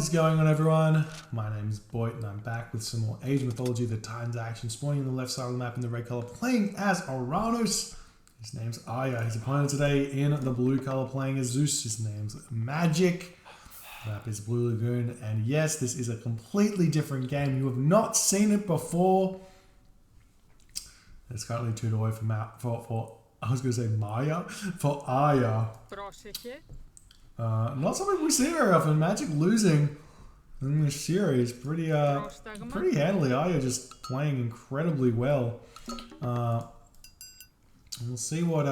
What's going on, everyone? My name is Boyd and I'm back with some more Age of Mythology, the Titans action, spawning on the left side of the map in the red color, playing as Oranos. His name's Ayah. His opponent today in the blue color, playing as Zeus. His name's Magic. The map is Blue Lagoon, and yes, this is a completely different game. You have not seen it before. It's currently 2 away for I was going to say Maya, for Ayah. Not something we see very often. Magic losing in this series pretty handily. Ayah just playing incredibly well. We'll see what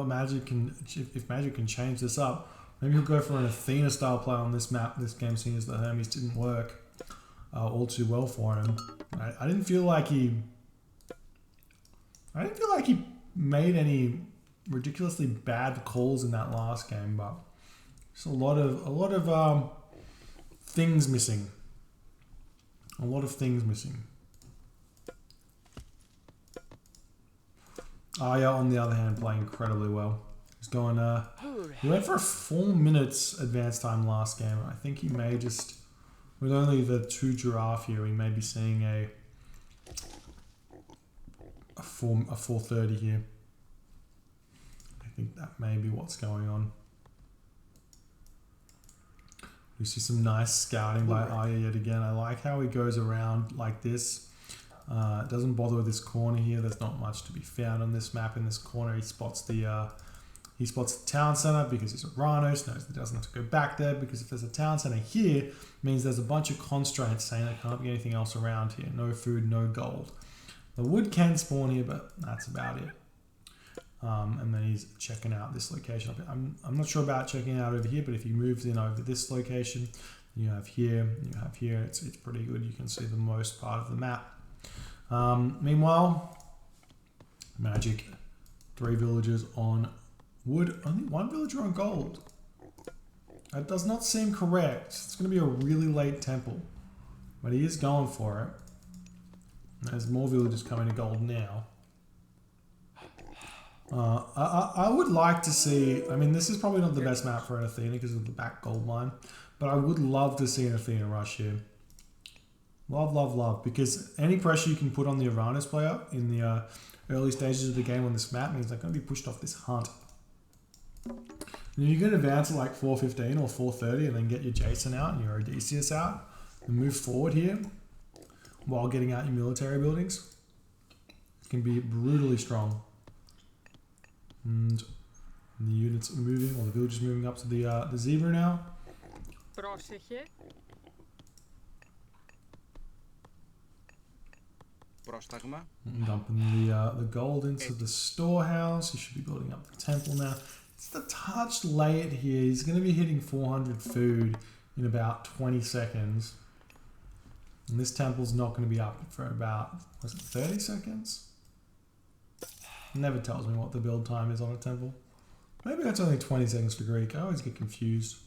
Magic can, if Magic can change this up. Maybe he'll go for an Athena style play on this map, this game, seeing as the Hermes didn't work all too well for him. I didn't feel like he made any ridiculously bad calls in that last game, but just a lot of things missing. A lot of things missing. Ayah, on the other hand, playing incredibly well. He's going. He went for a 4 minutes advance time last game. I think he may just, with only the 2 giraffe here, we may be seeing a 4:30 here. I think that may be what's going on. We see some nice scouting by Ayah yet again. I like how he goes around like this. Doesn't bother with this corner here. There's not much to be found on this map. In this corner, he spots the town center because he's Oranos. Knows he doesn't have to go back there because if there's a town center here, it means there's a bunch of constraints saying there can't be anything else around here. No food, no gold. The wood can spawn here, but that's about it. And then he's checking out this location. I'm not sure about checking out over here, but if he moves in over this location, you have here, it's pretty good. You can see the most part of the map. Meanwhile, Magic, 3 villagers on wood, only 1 villager on gold. That does not seem correct. It's going to be a really late temple, but he is going for it. There's more villagers coming to gold now. I would like to see, I mean, this is probably not the best map for an Athena because of the back gold line, but I would love to see an Athena rush here. Love, because any pressure you can put on the Oranos player in the early stages of the game on this map means they're going to be pushed off this hunt. And you can advance at like 4:15 or 4:30 and then get your Jason out and your Odysseus out and move forward here while getting out your military buildings. It can be brutally strong. And the units are moving, or the villagers moving up to the zebra now. Dumping the gold into the storehouse. He should be building up the temple now. It's the touch late here. He's going to be hitting 400 food in about 20 seconds. And this temple's not going to be up for about, was it 30 seconds? It never tells me what the build time is on a temple. Maybe that's only 20 seconds for Greek. I always get confused.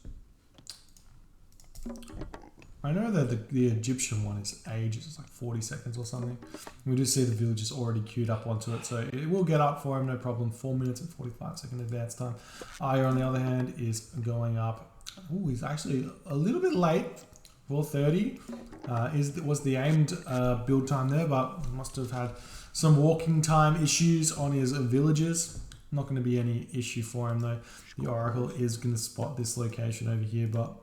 I know that the Egyptian one is ages. It's like 40 seconds or something. We do see the villagers already queued up onto it, so it will get up for him, no problem. 4 minutes and 45 second advance time. Ayah, on the other hand, is going up. Oh, he's actually a little bit late. 4:30 was the aimed build time there, but must have had some walking time issues on his villagers. Not going to be any issue for him though. The Oracle is going to spot this location over here, but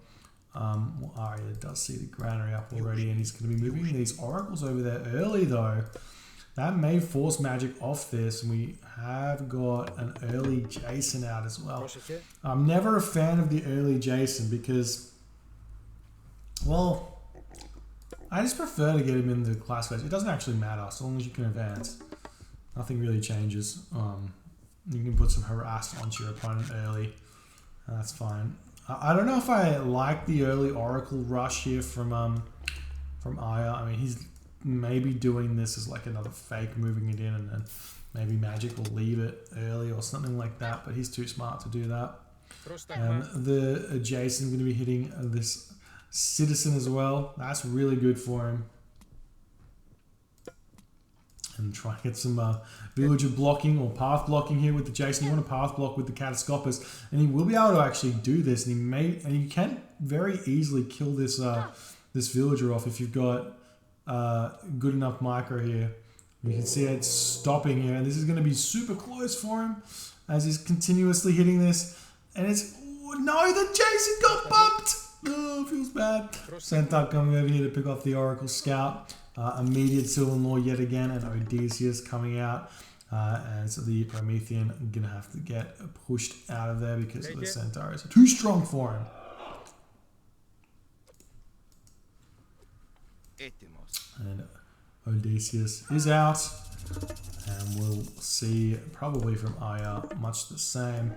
Ayah does see the granary up already, and he's going to be moving these oracles over there early though. That may force Magic off this, and we have got an early Jason out as well. I'm never a fan of the early Jason because, well, I just prefer to get him in the class phase. It doesn't actually matter, so long as you can advance. Nothing really changes. You can put some harass onto your opponent early. That's fine. I don't know if I like the early Oracle rush here from Ayah. I mean, he's maybe doing this as like another fake, moving it in, and then maybe Magic will leave it early or something like that, but he's too smart to do that. And the Jason's going to be hitting this Citizen as well. That's really good for him. And try and get some villager blocking or path blocking here with the Jason. You want to path block with the Catastropus, and he will be able to actually do this. And he can very easily kill this this villager off if you've got good enough micro here. You can see it's stopping here, and this is going to be super close for him as he's continuously hitting this. And it's, oh, no, the Jason got bumped. Oh, feels bad. Centaur coming over here to pick off the Oracle Scout. Immediate Silver-in-Law yet again, and Odysseus coming out. And so the Promethean going to have to get pushed out of there because the Centaur is too strong for him. And Odysseus is out, and we'll see probably from Ayah much the same.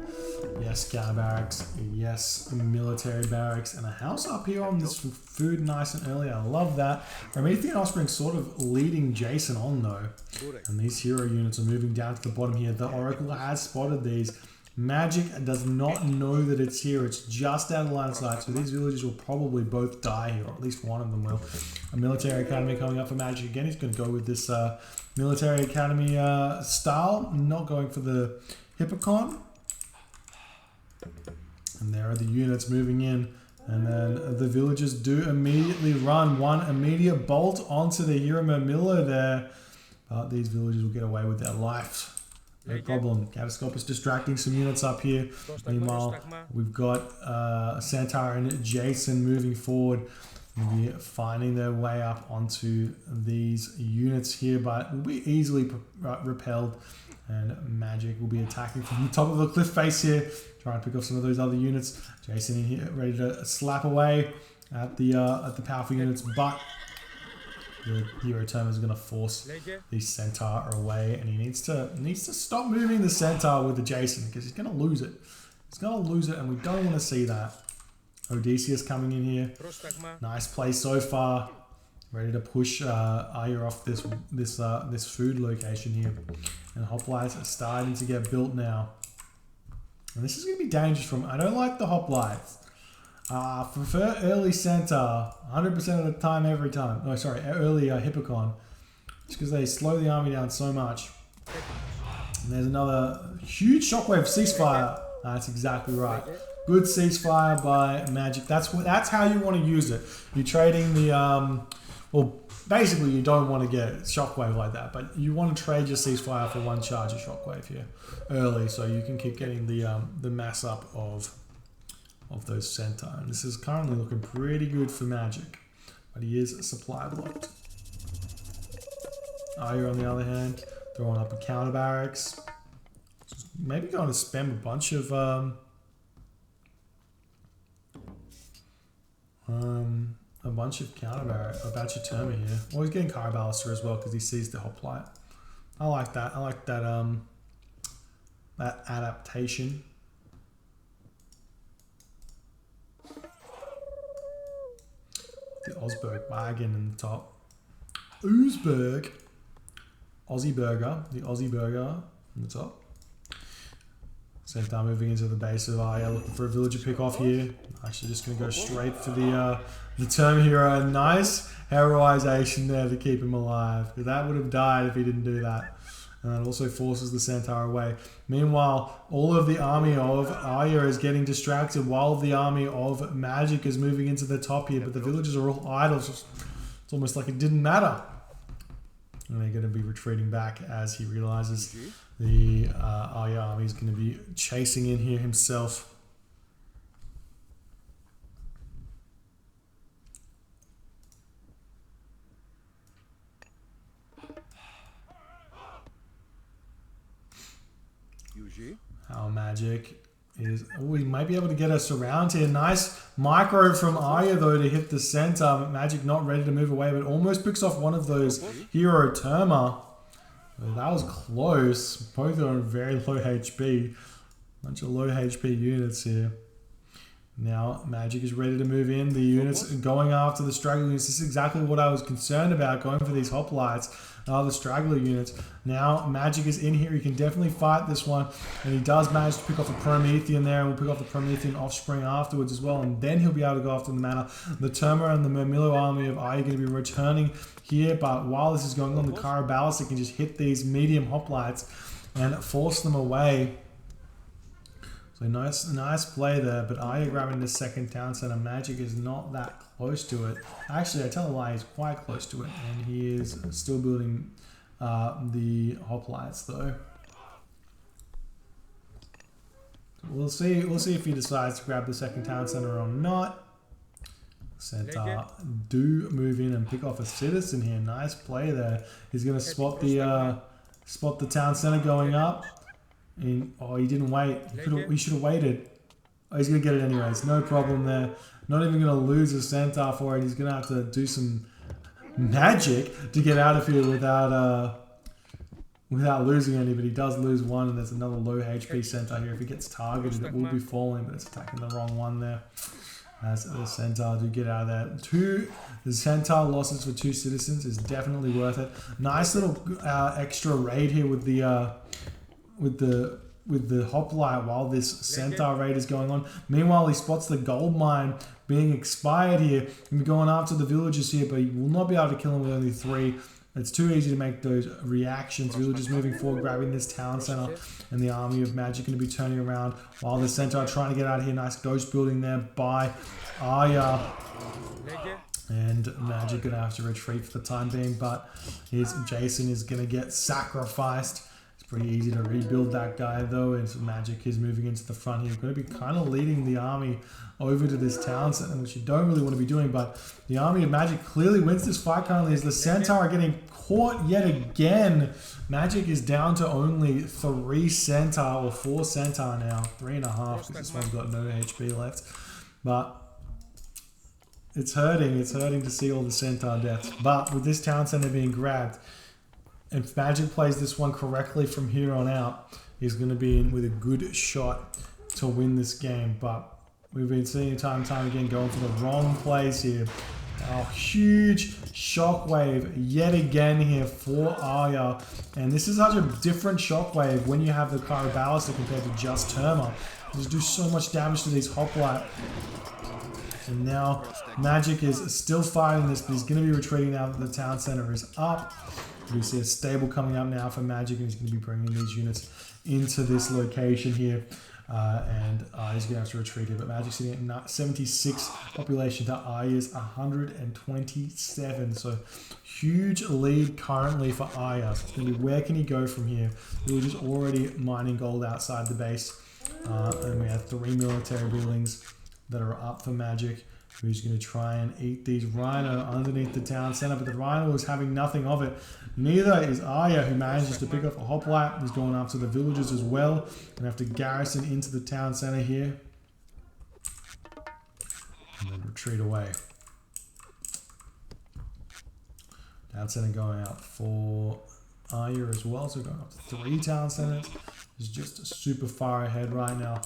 Yes, counter barracks, yes, military barracks, and a house up here on this food nice and early. I love that. Promethean Offspring sort of leading Jason on though, and these hero units are moving down to the bottom here. The Oracle has spotted these. Magic does not know that it's here. It's just out of line of sight, so these villagers will probably both die here, or at least one of them will. A military academy coming up for Magic again. He's going to go with this military academy style, not going for the Hippocon. And there are the units moving in, and then the villagers do immediately run one immediate bolt onto the Hero Mermillo there, but these villagers will get away with their life. No problem. Catastrophe distracting some units up here. Meanwhile, we've got Centaur and Jason moving forward. Maybe finding their way up onto these units here, but will be easily repelled. And Magic will be attacking from the top of the cliff face here, trying to pick off some of those other units. Jason in here ready to slap away at the powerful units, but the Hero Term is going to force the Centaur away, and he needs to stop moving the Centaur with the Jason because he's going to lose it. He's going to lose it, and we don't want to see that. Odysseus coming in here. Nice play so far. Ready to push Ayah off this food location here. And hoplites are starting to get built now. And this is going to be dangerous from... I don't like the hoplites. Prefer early Centaur 100% of the time, every time. Oh, sorry, early Hippocon. Just because they slow the army down so much. And there's another huge shockwave ceasefire. That's exactly right. Good ceasefire by Magic. That's how you want to use it. You're trading the well, basically you don't want to get shockwave like that, but you want to trade your ceasefire for one charge of shockwave here early, so you can keep getting the mass up of those Centaur. And this is currently looking pretty good for Magic, but he is supply blocked. Ayah on the other hand, throwing up a counter barracks. Maybe going to spam a bunch of counter barracks, a bunch of Terma here. Well, he's getting Caraballister as well because he sees the hoplite. I like that. I like that that adaptation. The Osberg wagon in the top. Oozberg. Aussie Burger. The Aussie Burger in the top. Centaur moving into the base of Ayah, looking for a villager pick off here. Actually just going to go straight for the Term Hero. A nice heroization there to keep him alive. That would have died if he didn't do that. And it also forces the Centaur away. Meanwhile, all of the army of Ayah is getting distracted while the army of Magic is moving into the top here. But the villagers are all idle. It's almost like it didn't matter. And they're going to be retreating back as he realizes the Ayah army is going to be chasing in here himself. Our Magic is... Oh, we might be able to get us around here. Nice micro from Ayah though to hit the center. Magic not ready to move away, but almost picks off one of those Hero Terma. That was close. Both are very low HP. Bunch of low HP units here. Now Magic is ready to move in. The units going after the straggler units. This is exactly what I was concerned about, going for these hoplites. The straggler units. Now Magic is in here. He can definitely fight this one. And he does manage to pick off a Promethean there. And we'll pick off the Promethean offspring afterwards as well. And then he'll be able to go after the mana. The Terma and the Mermillo army of Ayah are going to be returning here. But while this is going on, the Caraballister can just hit these medium hoplites and force them away. So So nice play there, but Ayah grabbing the second town center. Magic is not that close to it. Actually, I tell a lie, he's quite close to it, and he is still building the hoplites though. We'll see if he decides to grab the second town center or not. Centaur do move in and pick off a citizen here. Nice play there. He's going to spot the town center going up. And, oh, he didn't wait. He should have waited. Oh, he's going to get it anyways. No problem there. Not even going to lose a centaur for it. He's going to have to do some magic to get out of here without losing any. But he does lose one, and there's another low HP centaur here. If he gets targeted, it will be falling, but it's attacking the wrong one there. As the centaur do get out of there. The centaur losses for 2 citizens is definitely worth it. Nice little extra raid here with the hoplite while this centaur raid is going on. Meanwhile, he spots the gold mine being expired here. He'll be going after the villagers here, but he will not be able to kill them with only 3. It's too easy to make those reactions. Villagers moving forward, grabbing this town center, and the army of magic going to be turning around while the centaur trying to get out of here. Nice ghost building there by Ayah. And magic going to have to retreat for the time being, but Jason is going to get sacrificed. It's pretty easy to rebuild that guy though, and magic is moving into the front here. Going to be kind of leading the army over to this town center, which you don't really want to be doing, but the army of magic clearly wins this fight currently as the centaur are getting caught yet again. Magic is down to only 3 centaur, or 4 centaur now, 3.5, because this one's got no HP left. But it's hurting to see all the centaur deaths. But with this town center being grabbed, if Magic plays this one correctly from here on out, he's going to be in with a good shot to win this game. But we've been seeing time and time again going for the wrong plays here. A huge shockwave yet again here for Ayah. And this is such a different shockwave when you have the Cryo Ballista compared to just Terma. Just do so much damage to these hoplite. And now Magic is still fighting this, but he's going to be retreating now that the town center is up. We see a stable coming up now for Magic, and he's going to be bringing these units into this location here. He's going to have to retreat here. But Magic's sitting at 76 population to Ayah's 127. So huge lead currently for Ayah. So it's going to be where can he go from here? We were just already mining gold outside the base. And we have 3 military buildings that are up for Magic, who's going to try and eat these rhino underneath the town center, but the rhino is having nothing of it. Neither is Ayah, who manages to pick up a hoplite. He's going after the villagers as well, and have to garrison into the town center here and then retreat away. Town center going out for Ayah as well, so going up to 3 town centers. He's just super far ahead right now.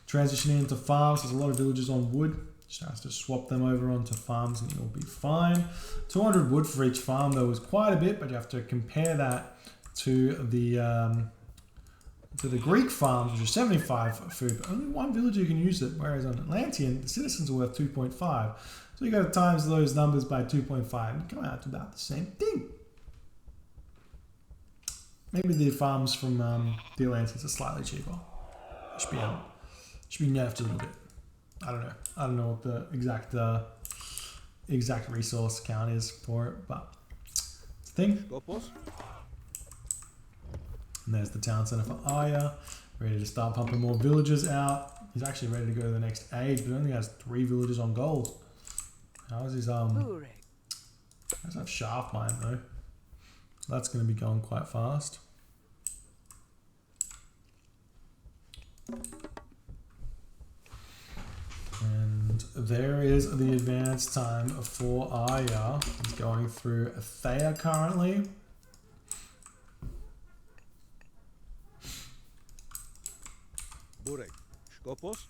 Transitioning into farms, there's a lot of villagers on wood. Just has to swap them over onto farms and you'll be fine. 200 wood for each farm though is quite a bit, but you have to compare that to the Greek farms, which are 75 food, but only 1 villager can use it, whereas on Atlantean, the citizens are worth 2.5. So you got to times those numbers by 2.5 and come out to about the same thing. Maybe the farms from the Atlanteans are slightly cheaper. Should be nerfed a little bit. I don't know. I don't know what the exact resource count is for it, but it's a thing. And there's the town center for Ayah, ready to start pumping more villagers out. He's actually ready to go to the next age, but only has 3 villagers on gold. How is his Does have shaft mine though. So that's going to be going quite fast. And there is the advance time for Ayah. He's going through Thea currently. Burek, Skopos.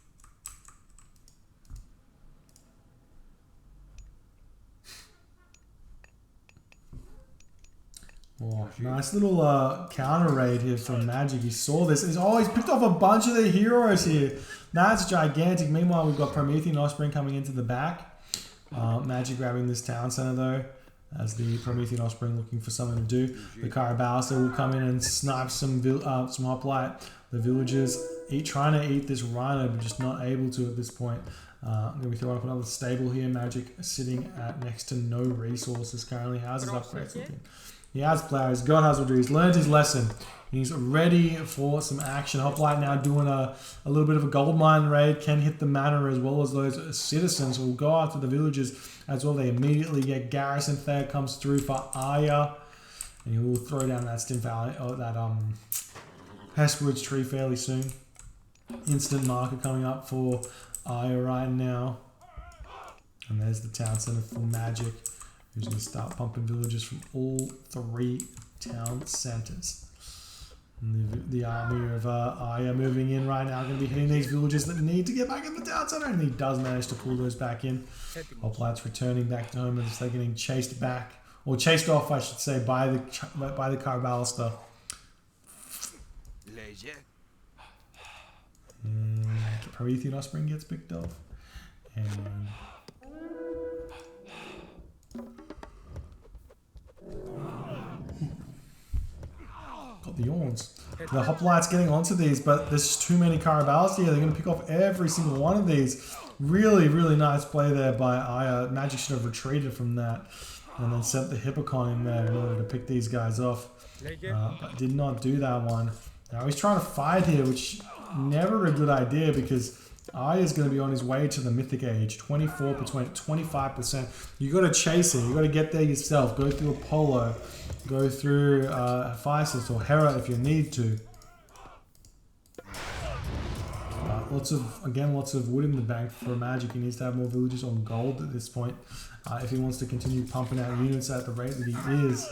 Oh, nice little counter raid here from Magic. He saw this. He's picked off a bunch of the heroes here. That's gigantic. Meanwhile, we've got Promethean Offspring coming into the back. Magic grabbing this town center though. as the Promethean Offspring looking for something to do. The Carabalista will come in and snipe some hoplite. The villagers trying to eat this rhino, but just not able to at this point. I'm going to be throwing up another stable here. Magic sitting at next to no resources currently. How's his upgrades looking? He has plow, he's got husbandry, he's learned his lesson. He's ready for some action. Hoplite now doing a little bit of a gold mine raid, can hit the manor as well as those citizens who will go after the villagers as well. They immediately get Garrison Fair comes through for Ayah, and he will throw down that Hestwood's tree fairly soon. Instant marker coming up for Ayah right now. And there's the town center for Magic, who's going to start pumping villagers from all 3 town centers. And the army of Ayah moving in right now, going to be hitting these villagers that need to get back in the town center, and he does manage to pull those back in. Hoplites returning back to home as they're getting chased back, or chased off, I should say, by the Carabalista. And Promethean Offspring gets picked off, and got the Yawns. The Hoplites getting onto these, but there's too many Carabalista here. They're going to pick off every single one of these. Really, really nice play there by Ayah. Magic should have retreated from that and then sent the Hippocon in there in order to pick these guys off. But did not do that one. Now he's trying to fight here, which never a good idea because Ayah is going to be on his way to the Mythic Age. 25%. You got to chase it. You got to get there yourself. Go through Apollo. Go through Hephaestus or Hera if you need to. Lots of wood in the bank for Magic. He needs to have more villagers on gold at this point if he wants to continue pumping out units at the rate that he is.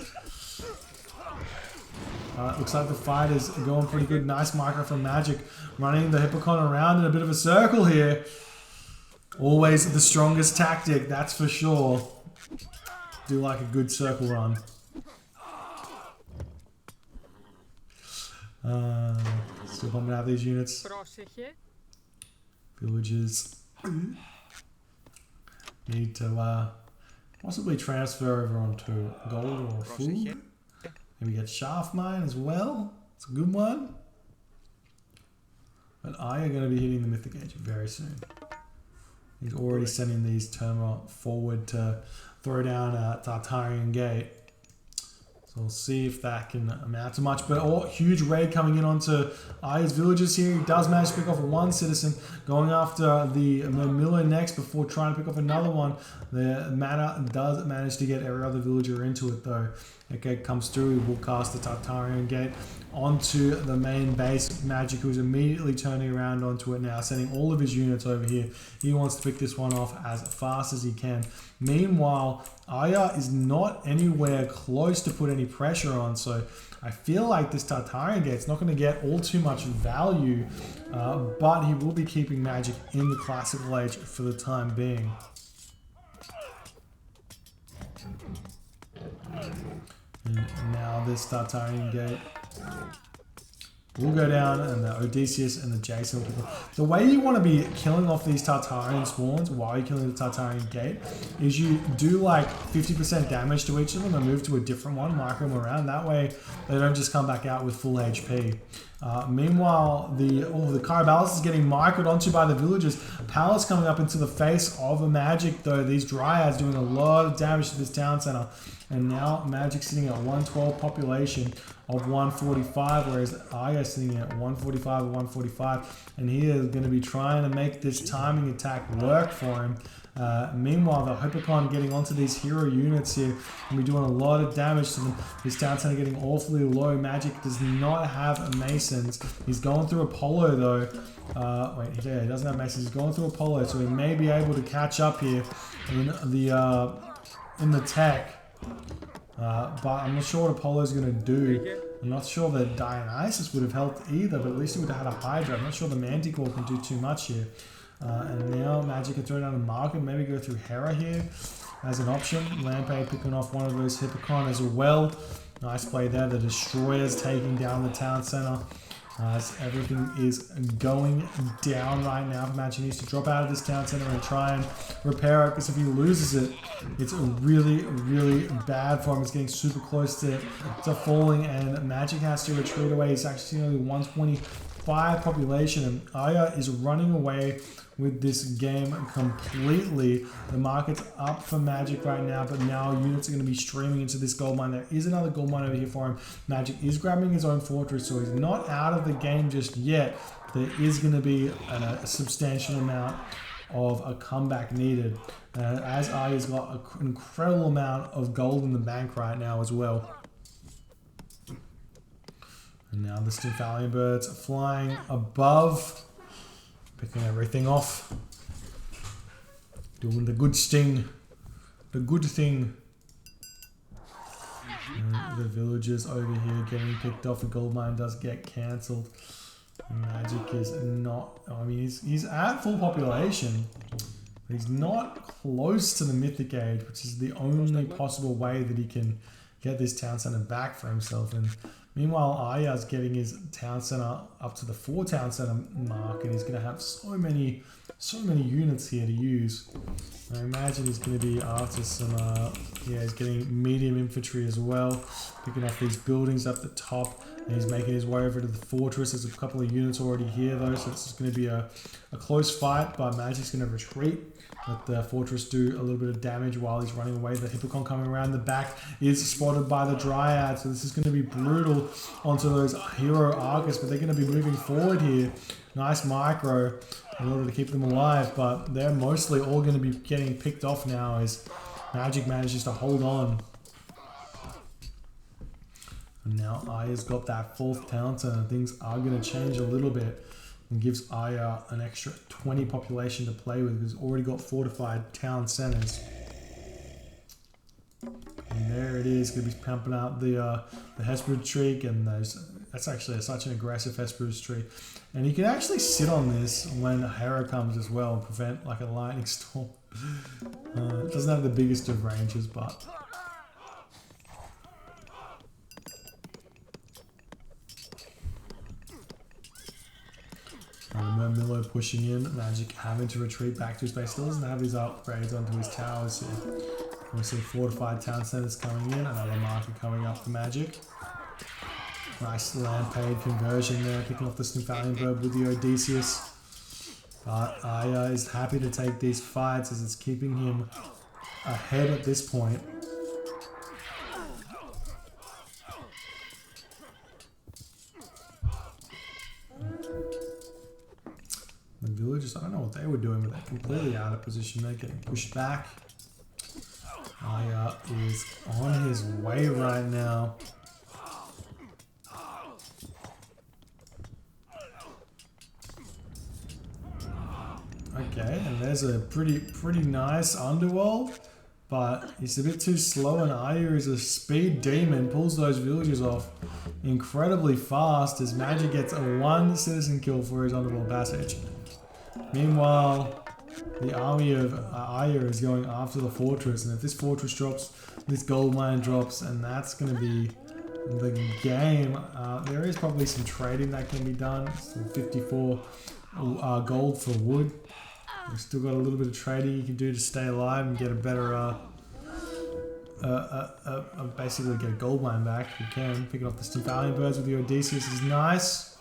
Looks like the fight is going pretty good. Nice marker from Magic. Running the Hippocon around in a bit of a circle here. Always the strongest tactic, that's for sure. Do like a good circle run. Still pumping out these units. Villagers need to possibly transfer over onto gold or food. Maybe get shaft mine as well. It's a good one. But Ayah are going to be hitting the Mythic Age very soon. He's already sending these Terma forward to throw down a Tartarian Gate. So we'll see if that can amount to much. But huge raid coming in onto Ayah's villages here. He does manage to pick off one citizen, going after the Miller next before trying to pick off another one. The mana does manage to get every other villager into it though. Okay, comes through, he will cast the Tartarian Gate onto the main base. Magic, who's immediately turning around onto it now, sending all of his units over here. He wants to pick this one off as fast as he can. Meanwhile, Ayah is not anywhere close to put any pressure on, so I feel like this Tartarian Gate's not going to get all too much value, but he will be keeping Magic in the Classical Age for the time being. And now this Tartarian Gate will go down, and the Odysseus and the Jason will kill them. The way you want to be killing off these Tartarian spawns while you're killing the Tartarian Gate is you do like 50% damage to each of them and move to a different one, mark them around. That way they don't just come back out with full HP. Meanwhile, the Carabalista is getting marked onto by the villagers. Palace coming up into the face of a Magic though. These Dryads doing a lot of damage to this town center. And now Magic sitting at 112 population of 145, whereas Ayah sitting at 145 or 145. And he is going to be trying to make this timing attack work for him. Meanwhile, the Hippocon getting onto these hero units here and be doing a lot of damage to them. This town center getting awfully low. Magic does not have Masons. He's going through Apollo though. Wait, he doesn't have Masons. He's going through Apollo, so he may be able to catch up here in the tech. But I'm not sure what Apollo's going to do. I'm not sure that Dionysus would have helped either, but at least he would have had a Hydra. I'm not sure the Manticore can do too much here. And now Magic can throw down a market, maybe go through Hera here as an option. Lampade picking off one of those Hippocon as well. Nice play there. The Destroyer's taking down the town center. As everything is going down right now. Magic needs to drop out of this town center and try and repair it, because if he loses it, it's really, really bad for him. It's getting super close to falling, and Magic has to retreat away. He's actually only 125 population, and Ayah is running away with this game completely. The market's up for Magic right now, but now units are going to be streaming into this gold mine. There is another gold mine over here for him. Magic is grabbing his own fortress, so he's not out of the game just yet. There is going to be a substantial amount of a comeback needed, as Ayah's got an incredible amount of gold in the bank right now as well. And now the Stymphalian birds are flying above, picking everything off, doing the good sting, the good thing. And the villagers over here getting picked off. The gold mine does get cancelled. Magic is not, I mean, he's at full population, but he's not close to the mythic age, which is the only possible way that he can get this town center back for himself. And meanwhile, Ayah's getting his town center up to the 4 town center mark, and he's going to have so many units here to use. I imagine he's going to be after some, he's getting medium infantry as well, picking off these buildings up the top, and he's making his way over to the fortress. There's a couple of units already here though, so it's going to be a close fight, but Magic's going to retreat. Let the fortress do a little bit of damage while he's running away. The Hippocon coming around the back is spotted by the Dryad, so this is going to be brutal onto those hero Argus, but they're going to be moving forward here. Nice micro in order to keep them alive, but they're mostly all going to be getting picked off now as Magic manages to hold on. And now Ayah's got that 4th town center. Things are going to change a little bit, and gives Ayah an extra 20 population to play with, because he's already got fortified town centers. And there it is, going to be pumping out the Hesperus tree, and that's actually such an aggressive Hesperus tree. And you can actually sit on this when Hera comes as well and prevent like a lightning storm. It doesn't have the biggest of ranges, but Murmillo pushing in, Magic having to retreat back to his base. Still doesn't have his upgrades onto his towers here. We see fortified town centers coming in, another marker coming up for Magic. Nice land paid conversion there, picking off the Stymphalian bird with the Odysseus. But Ayah is happy to take these fights as it's keeping him ahead at this point. The villagers, I don't know what they were doing, but they're completely out of position. They're getting pushed back. Ayah is on his way right now. Okay, and there's a pretty nice underworld, but it's a bit too slow, and Ayah is a speed demon, pulls those villagers off incredibly fast as Magic gets a 1 citizen kill for his underworld passage. Meanwhile, the army of Ayah is going after the fortress, and if this fortress drops, this gold mine drops, and that's going to be the game. There is probably some trading that can be done. Still 54 gold for wood. We've still got a little bit of trading you can do to stay alive and get a better, basically get a gold mine back if you can. Picking off the Stymphalian birds with the Odysseus is nice.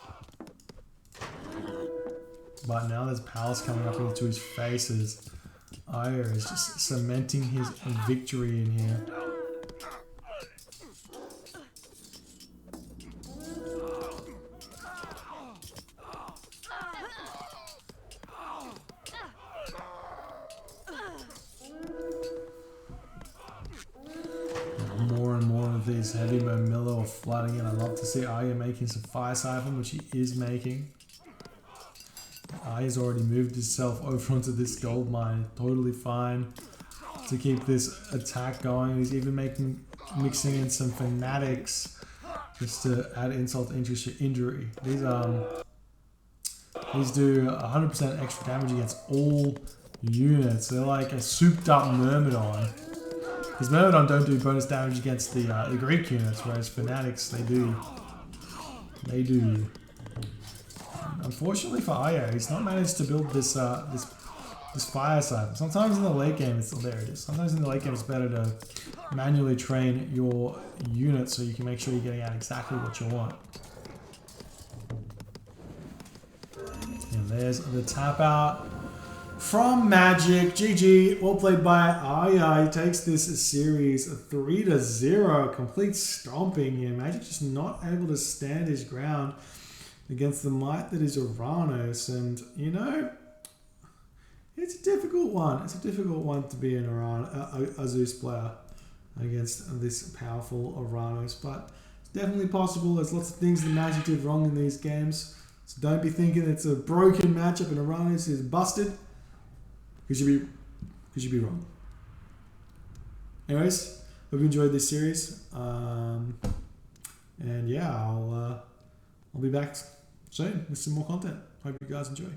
But now there's palace coming up into his faces. Ayah is just cementing his victory in here. More and more of these heavy Murmillo are flooding in. I'd love to see Ayah making some fire siphon, which he is making. Ayah's already moved himself over onto this gold mine. Totally fine to keep this attack going. He's even mixing in some fanatics just to add insult to injury. These do 100% extra damage against all units. They're like a souped up Myrmidon. Because Myrmidon don't do bonus damage against the Greek units, whereas fanatics they do. Unfortunately for Ayah, he's not managed to build this this fire side. Sometimes in the late game, there it is. Sometimes in the late game, it's better to manually train your unit so you can make sure you're getting out exactly what you want. And there's the tap out from Magic. GG. Well played by Ayah. He takes this series 3-0. Complete stomping here. Magic just not able to stand his ground against the might that is Oranos. And, you know, it's a difficult one. It's a difficult one to be a Zeus player against this powerful Oranos. But it's definitely possible. There's lots of things that Magic did wrong in these games. So don't be thinking it's a broken matchup and Oranos is busted. Because you'd be wrong. Anyways, hope you enjoyed this series. And yeah, I'll be back soon with some more content. Hope you guys enjoy.